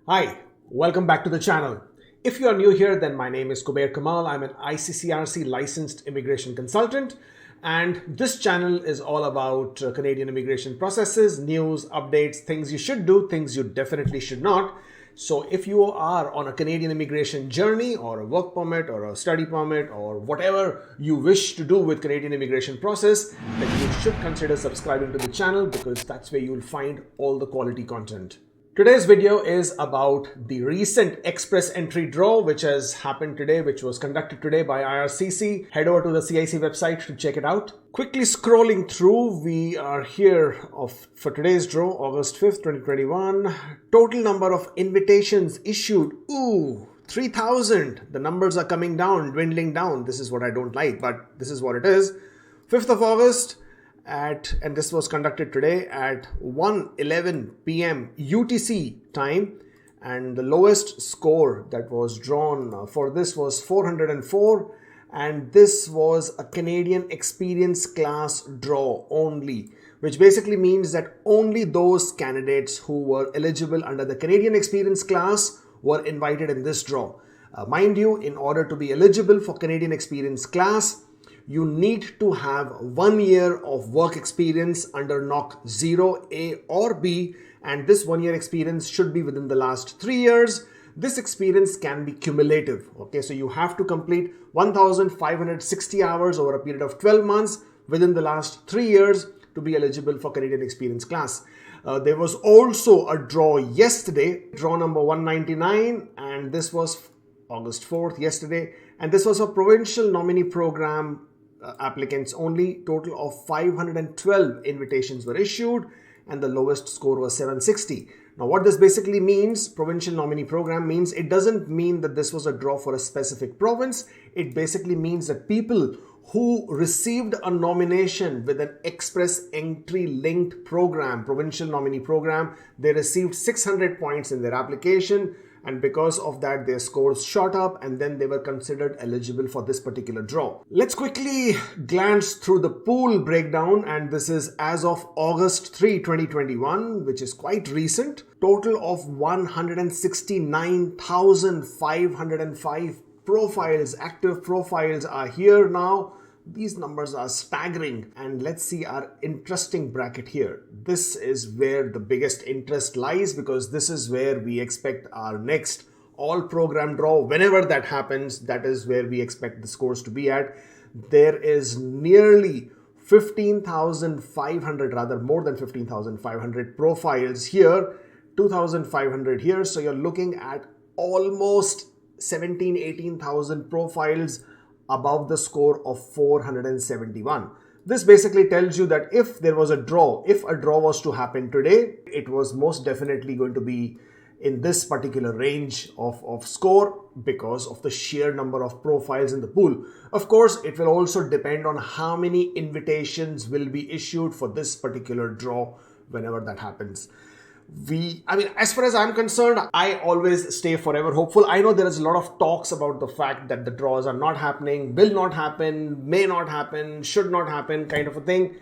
Hi, welcome back to the channel. If you are new here, then my name is Kubeir. I'm an ICCRC licensed immigration consultant, and this channel is all about Canadian immigration processes, news, updates, things you should do, things you definitely should not. So if you are on a Canadian immigration journey or a work permit or a study permit or whatever you wish to do with Canadian immigration process, then you should consider subscribing to the channel because that's where you'll find all the quality content. Today's video is about the recent express entry draw which has happened today, which was conducted today by IRCC. Head over to the CIC website to check it out. Quickly scrolling through, we are here for today's draw, August 5th, 2021. Total number of invitations issued, 3,000. The numbers are coming down, dwindling down. This is what I don't like, but this is what it is. 5th of August, and this was conducted today at 1:11 p.m. UTC time, and the lowest score that was drawn for this was 404, and this was a Canadian experience class draw only, which basically means that only those candidates who were eligible under the Canadian experience class were invited in this draw. Mind you, in order to be eligible for Canadian experience class, you need to have 1 year of work experience under NOC 0, A or B, and this 1 year experience should be within the last 3 years. This experience can be cumulative. Okay, so you have to complete 1,560 hours over a period of 12 months within the last 3 years to be eligible for Canadian experience class. There was also a draw yesterday, draw number 199, and this was August 4th, yesterday, and this was a provincial nominee program applicants only. Total of 512 invitations were issued, and the lowest score was 760. Now, what this basically means, provincial nominee program, means it doesn't mean that this was a draw for a specific province. It basically means that people who received a nomination with an express entry linked program, provincial nominee program, they received 600 points in their application, and because of that their scores shot up, and then they were considered eligible for this particular draw. Let's quickly glance through the pool breakdown, and this is as of August 3, 2021, which is quite recent. Total of 169,505 profiles, active profiles are here now. These numbers are staggering, and let's see our interesting bracket here. This is where the biggest interest lies, because this is where we expect our next all program draw. Whenever that happens, that is where we expect the scores to be at. There is nearly 15,500, rather more than 15,500 profiles here, 2,500 here. So you're looking at almost 18,000 profiles above the score of 471. This basically tells you that if there was a draw, if a draw was to happen today, it was most definitely going to be in this particular range of score because of the sheer number of profiles in the pool. Of course, it will also depend on how many invitations will be issued for this particular draw whenever that happens. As far as I'm concerned, I always stay forever hopeful. I know there is a lot of talks about the fact that the draws are not happening, will not happen, may not happen, should not happen, kind of a thing.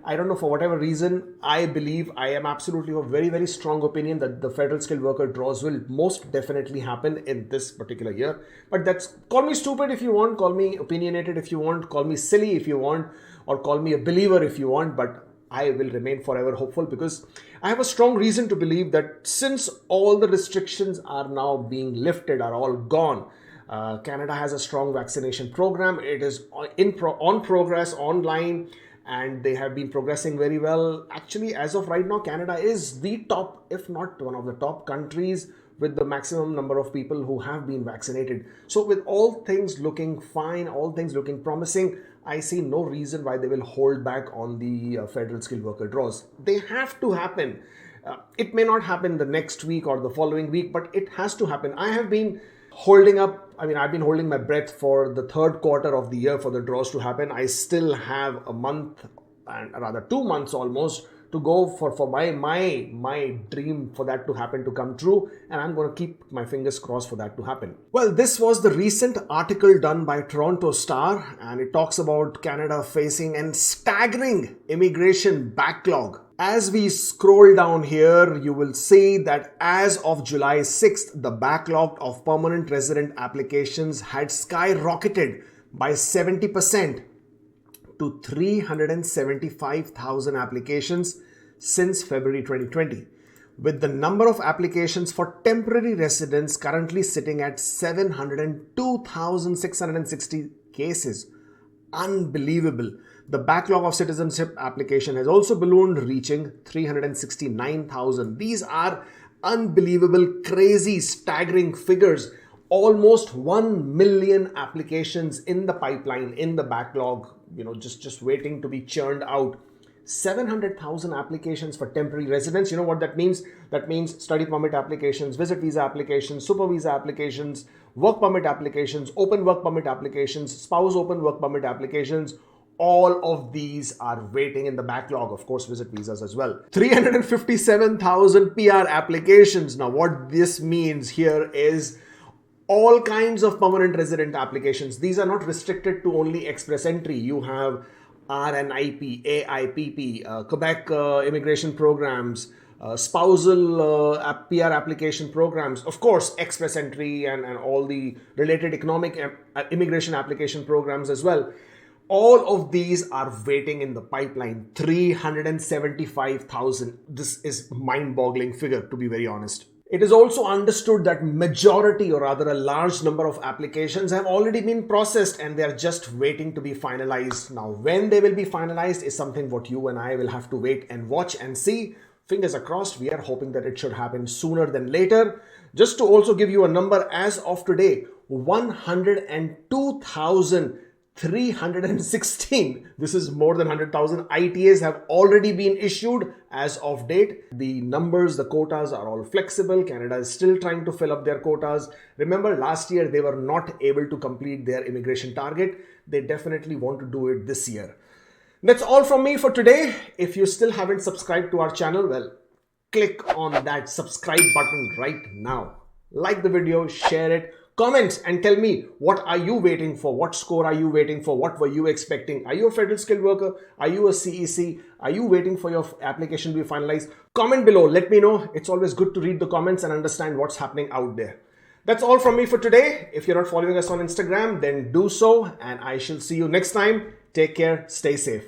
I don't know, for whatever reason, I am absolutely of very, very strong opinion that the federal skilled worker draws will most definitely happen in this particular year. But call me stupid if you want, call me opinionated if you want, call me silly if you want, or call me a believer if you want, but I will remain forever hopeful because I have a strong reason to believe that since all the restrictions are now being lifted, are all gone, Canada has a strong vaccination program. It is on progress online, and they have been progressing very well. Actually, as of right now, Canada is the top, if not one of the top countries with the maximum number of people who have been vaccinated. So with all things looking fine, all things looking promising, I see no reason why they will hold back on the federal skilled worker draws. They have to happen. It may not happen the next week or the following week, but it has to happen. I've been holding my breath for the third quarter of the year for the draws to happen. I still have a month, and rather 2 months almost, to go for my dream for that to happen, to come true, and I'm going to keep my fingers crossed for that to happen. Well, this was the recent article done by Toronto Star, and it talks about Canada facing a staggering immigration backlog. As we scroll down here, you will see that as of July 6th, the backlog of permanent resident applications had skyrocketed by 70% to 375,000 applications since February 2020, with the number of applications for temporary residents currently sitting at 702,660 cases. Unbelievable. The backlog of citizenship application has also ballooned, reaching 369,000. These are unbelievable, crazy, staggering figures. Almost 1 million applications in the pipeline, in the backlog, just waiting to be churned out. 700,000 applications for temporary residents. You know what that means? That means study permit applications, visit visa applications, super visa applications, work permit applications, open work permit applications, spouse open work permit applications. All of these are waiting in the backlog. Of course, visit visas as well. 357,000 PR applications. Now, what this means here is all kinds of permanent resident applications. These are not restricted to only express entry. You have RNIP, AIPP, Quebec immigration programs, spousal PR application programs, of course, express entry and all the related economic immigration application programs as well. All of these are waiting in the pipeline. 375,000. This is mind-boggling figure, to be very honest. It is also understood that majority, or rather a large number of applications have already been processed and they are just waiting to be finalized. Now, when they will be finalized is something what you and I will have to wait and watch and see. Fingers are crossed. We are hoping that it should happen sooner than later. Just to also give you a number, as of today, 102,316. This is more than 100,000 ITAs have already been issued as of date. The numbers, the quotas are all flexible. Canada is still trying to fill up their quotas. Remember, last year they were not able to complete their immigration target. They definitely want to do it this year. That's all from me for today. If you still haven't subscribed to our channel, well, click on that subscribe button right now. Like the video, share it. Comment and tell me, what are you waiting for? What score are you waiting for? What were you expecting? Are you a federal skilled worker? Are you a CEC? Are you waiting for your application to be finalized? Comment below. Let me know. It's always good to read the comments and understand what's happening out there. That's all from me for today. If you're not following us on Instagram, then do so. And I shall see you next time. Take care. Stay safe.